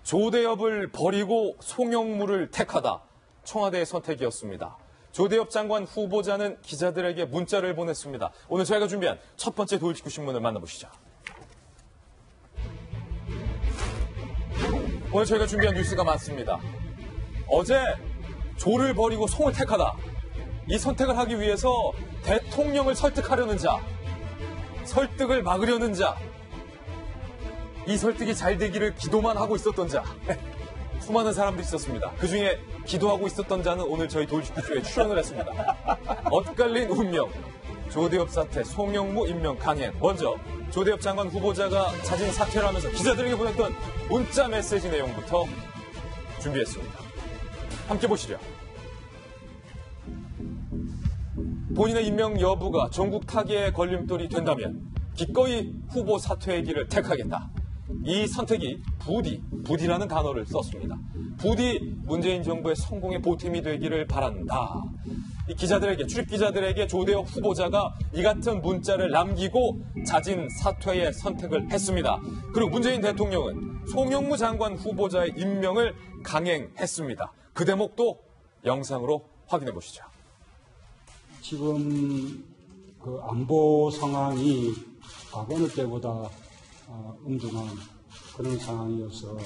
조대엽을 버리고 송영무를 택하다. 청와대의 선택이었습니다. 조대엽 장관 후보자는 기자들에게 문자를 보냈습니다. 오늘 저희가 준비한 첫 번째 도일직구 신문을 만나보시죠. 오늘 저희가 준비한 뉴스가 많습니다. 어제 조를 버리고 송을 택하다. 이 선택을 하기 위해서 대통령을 설득하려는 자, 설득을 막으려는 자, 이 설득이 잘 되기를 기도만 하고 있었던 자, 수많은 사람들이 있었습니다. 그중에 기도하고 있었던 자는 오늘 저희 도일직구쇼에 출연을 했습니다. 엇갈린 운명, 조대엽 사퇴, 송영무 임명 강행. 먼저 조대엽 장관 후보자가 자진 사퇴를 하면서 기자들에게 보냈던 문자 메시지 내용부터 준비했습니다. 함께 보시죠. 본인의 임명 여부가 전국 타계의 걸림돌이 된다면 기꺼이 후보 사퇴의 길을 택하겠다. 이 선택이 부디라는 단어를 썼습니다. 부디 문재인 정부의 성공의 보탬이 되기를 바란다. 이 기자들에게, 출입 기자들에게 조대엽 후보자가 이 같은 문자를 남기고 자진 사퇴의 선택을 했습니다. 그리고 문재인 대통령은 송영무 장관 후보자의 임명을 강행했습니다. 그 대목도 영상으로 확인해 보시죠. 지금 그 안보 상황이 과거 어느 때보다 엄중한 그런 상황이어서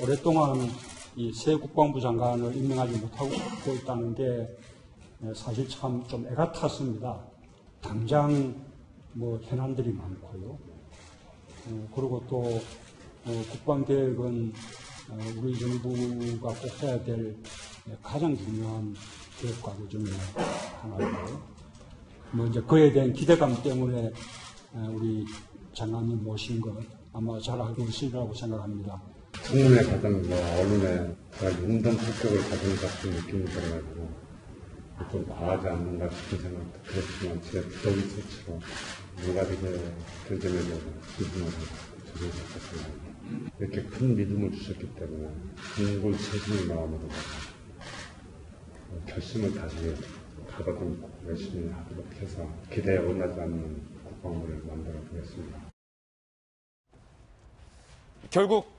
오랫동안 이 새 국방부 장관을 임명하지 못하고 있다는 게 사실 참 좀 애가 탔습니다. 당장 뭐 현안들이 많고요. 그리고 또 국방계획은 우리 정부가 꼭 해야 될 가장 중요한 계획 과제 중에 하나고요. 뭐 이제 그에 대한 기대감 때문에 우리 장관님 모신 것 아마 잘 알고 있으리라고 생각합니다. 청문회 과정과 언론에 용돈 폭격을 받은 것 같은 느낌이 들어가지고 좀 과하지 않는가 싶은 생각도 들었지만 제 부덕이 스스로 누가 되게 결정해서 믿음을 저를 잡았습니다. 이렇게 큰 믿음을 주셨기 때문에 궁골 최신의 마음으로 결심을 다시 가다듬고 열심히 하도록 해서 기대에 어긋나지 않는 국방부를 만들어 보겠습니다. 결국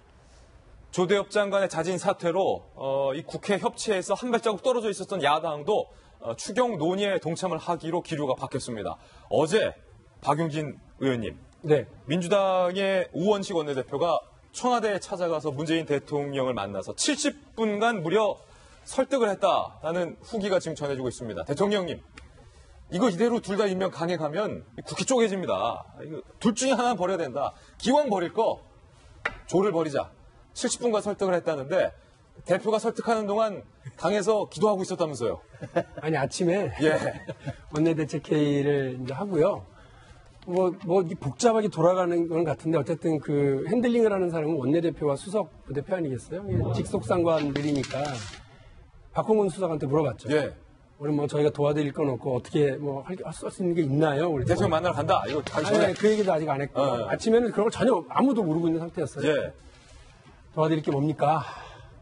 조대엽 장관의 자진 사퇴로 이 국회 협치에서 한 발자국 떨어져 있었던 야당도 추경 논의에 동참을 하기로 기류가 바뀌었습니다. 어제 박용진 의원님, 네. 민주당의 우원식 원내대표가 청와대에 찾아가서 문재인 대통령을 만나서 70분간 무려 설득을 했다라는 후기가 지금 전해지고 있습니다. 대통령님, 이거 이대로 둘 다 임명 강행하면 국회 쪼개집니다. 이거 둘 중에 하나는 버려야 된다. 기왕 버릴 거 조를 버리자. 70분간 설득을 했다는데 대표가 설득하는 동안 당에서 기도하고 있었다면서요. 아니, 아침에 예. 원내대책회의를 이제 하고요. 복잡하게 돌아가는 건 같은데 어쨌든 그 핸들링을 하는 사람은 원내대표와 수석 부대표 아니겠어요? 직속상관들이니까 박홍근 수석한테 물어봤죠. 예. 오늘 뭐 저희가 도와드릴 건 없고 어떻게 뭐 할 수 있는 게 있나요? 우리 대통령 만나러 간다. 이거 가기 전에. 아니, 그 얘기도 아직 안 했고 아침에는 그런 걸 전혀 아무도 모르고 있는 상태였어요. 예. 도와드릴 게 뭡니까?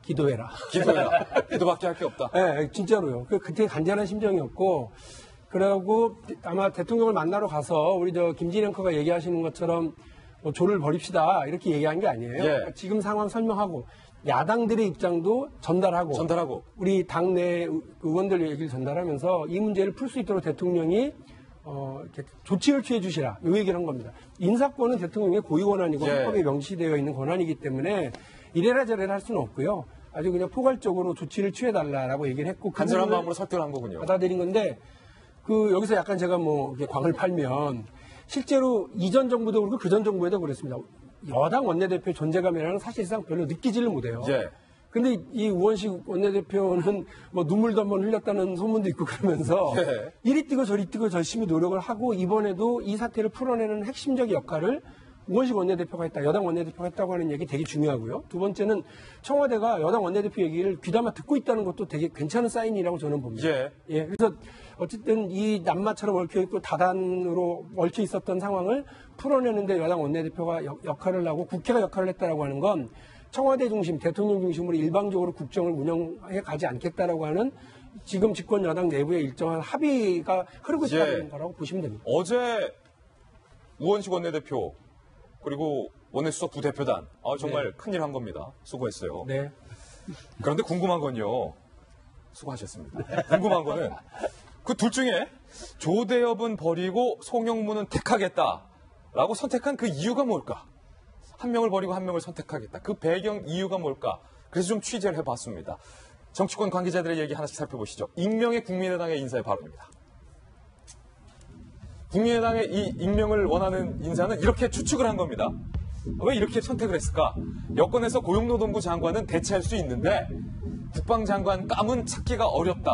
기도해라. 기도해라. 기도밖에 할 게 없다. 네, 진짜로요. 그때 간절한 심정이었고, 그러고 아마 대통령을 만나러 가서 우리 김진애 앵커가 얘기하시는 것처럼 뭐 조를 버립시다 이렇게 얘기한 게 아니에요. 예. 그러니까 지금 상황 설명하고 야당들의 입장도 전달하고 우리 당내 의원들 얘기를 전달하면서 이 문제를 풀 수 있도록 대통령이 이렇게 조치를 취해 주시라. 이 얘기를 한 겁니다. 인사권은 대통령의 고유 권한이고 헌법에 명시되어 있는 권한이기 때문에 이래라 저래라 할 수는 없고요. 아주 그냥 포괄적으로 조치를 취해달라라고 얘기를 했고 간절한 마음으로 설득을 한 거군요. 받아들인 건데 여기서 약간 제가 이렇게 광을 팔면 실제로 이전 정부도 그렇고 그전 정부에도 그랬습니다. 여당 원내대표의 존재감이라는 사실상 별로 느끼지를 못해요. 예. 근데 이 우원식 원내대표는 눈물도 한번 흘렸다는 소문도 있고 그러면서 예. 이리 뛰고 저리 뛰고 열심히 노력을 하고 이번에도 이 사태를 풀어내는 핵심적 역할을 우원식 원내대표가 했다. 여당 원내대표가 했다고 하는 얘기 되게 중요하고요. 두 번째는 청와대가 여당 원내대표 얘기를 귀담아 듣고 있다는 것도 되게 괜찮은 사인이라고 저는 봅니다. 예. 그래서 어쨌든 이 남마처럼 얽혀있고 다단으로 얽혀 있었던 상황을 풀어내는데 여당 원내대표가 역할을 하고 국회가 역할을 했다라고 하는 건 청와대 중심, 대통령 중심으로 일방적으로 국정을 운영해 가지 않겠다라고 하는 지금 집권 여당 내부의 일정한 합의가 흐르고 있다는 거라고 보시면 됩니다. 어제 우원식 원내대표 그리고 원내수석 부대표단. 정말 큰일 한 겁니다. 수고했어요. 네. 그런데 궁금한 건요. 수고하셨습니다. 궁금한 거는 그 둘 중에 조대엽은 버리고 송영무는 택하겠다라고 선택한 그 이유가 뭘까? 한 명을 버리고 한 명을 선택하겠다. 그 배경 이유가 뭘까? 그래서 좀 취재를 해봤습니다. 정치권 관계자들의 얘기 하나씩 살펴보시죠. 익명의 국민의당의 인사의 발언입니다. 국민의당의 이 익명을 원하는 인사는 이렇게 추측을 한 겁니다. 왜 이렇게 선택을 했을까? 여권에서 고용노동부 장관은 대체할 수 있는데 국방장관 감은 찾기가 어렵다.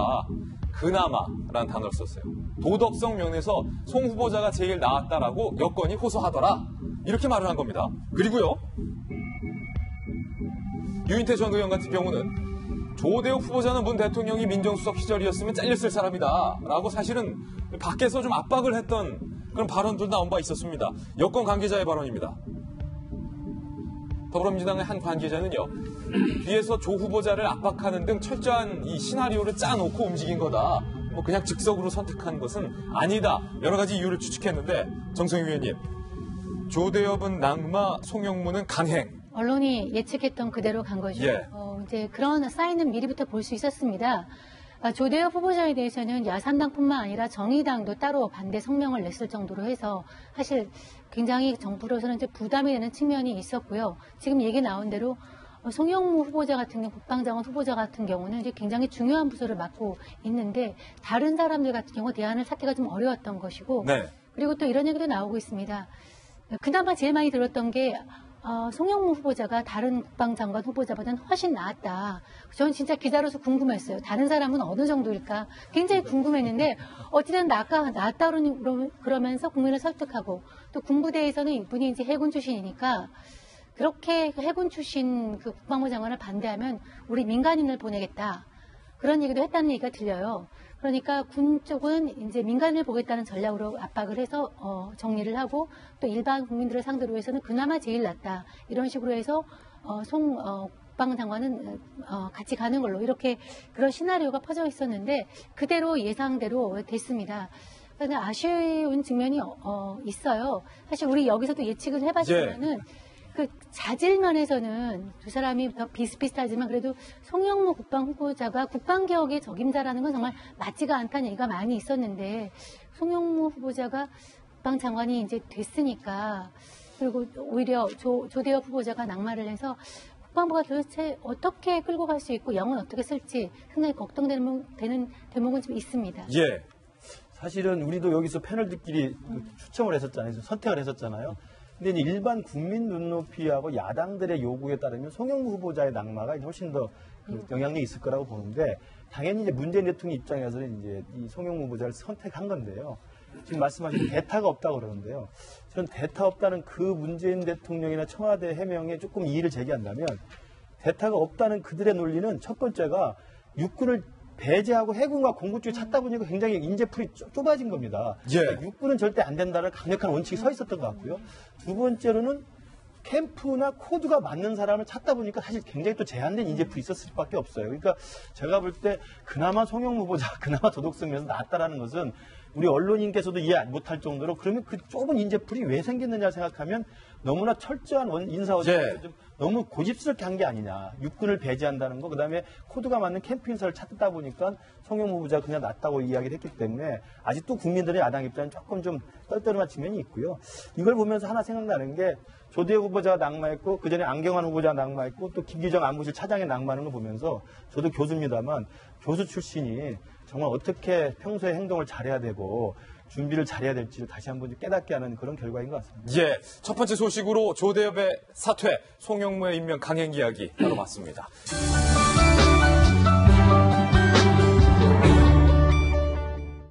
그나마라는 단어를 썼어요. 도덕성 면에서 송 후보자가 제일 나았다라고 여권이 호소하더라. 이렇게 말을 한 겁니다. 그리고요. 유인태 전 의원 같은 경우는 조대엽 후보자는 문 대통령이 민정수석 시절이었으면 잘렸을 사람이다. 라고 사실은 밖에서 좀 압박을 했던 그런 발언도 나온 바 있었습니다. 여권 관계자의 발언입니다. 더불어민주당의 한 관계자는요. 뒤에서 조 후보자를 압박하는 등 철저한 이 시나리오를 짜놓고 움직인 거다. 뭐 그냥 즉석으로 선택한 것은 아니다. 여러 가지 이유를 추측했는데 정성희 위원님. 조대엽은 낙마, 송영무는 강행. 언론이 예측했던 그대로 간 거죠. 예. 이제 그런 사인은 미리부터 볼 수 있었습니다. 조대엽 후보자에 대해서는 야삼당뿐만 아니라 정의당도 따로 반대 성명을 냈을 정도로 해서 사실 굉장히 정부로서는 이제 부담이 되는 측면이 있었고요. 지금 얘기 나온 대로 송영무 후보자 같은 경우, 국방장관 후보자 같은 경우는 이제 굉장히 중요한 부서를 맡고 있는데 다른 사람들 같은 경우 대안을 찾기가 좀 어려웠던 것이고 네. 그리고 또 이런 얘기도 나오고 있습니다. 그나마 제일 많이 들었던 게 송영무 후보자가 다른 국방장관 후보자보다는 훨씬 나았다. 저는 진짜 기자로서 궁금했어요. 다른 사람은 어느 정도일까? 굉장히 궁금했는데 어찌든 나았다 그러면서 국민을 설득하고 또 군부대에서는 이분이 이제 해군 출신이니까 그렇게 해군 출신 그 국방부 장관을 반대하면 우리 민간인을 보내겠다. 그런 얘기도 했다는 얘기가 들려요. 그러니까 군 쪽은 이제 민간을 보겠다는 전략으로 압박을 해서 정리를 하고 또 일반 국민들을 상대로 해서는 그나마 제일 낫다. 이런 식으로 해서 송 국방장관은 같이 가는 걸로 이렇게 그런 시나리오가 퍼져 있었는데 그대로 예상대로 됐습니다. 그런데 아쉬운 측면이 있어요. 사실 우리 여기서도 예측을 해봤지만은 그 자질면에서는 두 사람이 더 비슷비슷하지만 그래도 송영무 국방 후보자가 국방개혁의 적임자라는 건 정말 맞지가 않다는 얘기가 많이 있었는데 송영무 후보자가 국방장관이 이제 됐으니까 그리고 오히려 조대엽 후보자가 낙마를 해서 국방부가 도대체 어떻게 끌고 갈 수 있고 영은 어떻게 쓸지 상당히 걱정되는 대목은 좀 있습니다. 예. 사실은 우리도 여기서 패널들끼리 추첨을 했었잖아요. 선택을 했었잖아요. 근데 이제 일반 국민 눈높이하고 야당들의 요구에 따르면 송영무 후보자의 낙마가 훨씬 더 영향력이 있을 거라고 보는데 당연히 이제 문재인 대통령 입장에서는 이제 이 송영무 후보자를 선택한 건데요. 지금 말씀하신 대타가 없다고 그러는데요. 저는 대타 없다는 그 문재인 대통령이나 청와대 해명에 조금 이의를 제기한다면 대타가 없다는 그들의 논리는 첫 번째가 육군을 배제하고 해군과 공군 쪽에 찾다 보니까 굉장히 인재풀이 좁아진 겁니다. 예. 그러니까 육군은 절대 안 된다는 강력한 원칙이 서 있었던 것 같고요. 두 번째로는 캠프나 코드가 맞는 사람을 찾다 보니까 사실 굉장히 또 제한된 인재풀이 있었을 수밖에 없어요. 그러니까 제가 볼 때 그나마 송영무 후보자, 그나마 도덕성 면에서 낫다라는 것은 우리 언론인께서도 이해 못할 정도로 그러면 그 좁은 인재풀이 왜 생겼느냐 생각하면 너무나 철저한 인사어제를 좀 너무 고집스럽게 한 게 아니냐. 육군을 배제한다는 거, 그다음에 코드가 맞는 캠프 인사를 찾다 보니까 송영무 후보자가 그냥 낫다고 이야기를 했기 때문에 아직도 국민들의 야당 입장은 조금 좀 떨떠름한 측면이 있고요. 이걸 보면서 하나 생각나는 게 조대엽 후보자가 낙마했고 그전에 안경환 후보자가 낙마했고 또 김기정 안보실 차장이 낙마하는 걸 보면서 저도 교수입니다만 교수 출신이 정말 어떻게 평소에 행동을 잘해야 되고 준비를 잘해야 될지를 다시 한번 깨닫게 하는 그런 결과인 것 같습니다. 예, 첫 번째 소식으로 조대엽의 사퇴, 송영무의 임명 강행 이야기 나눠봤습니다.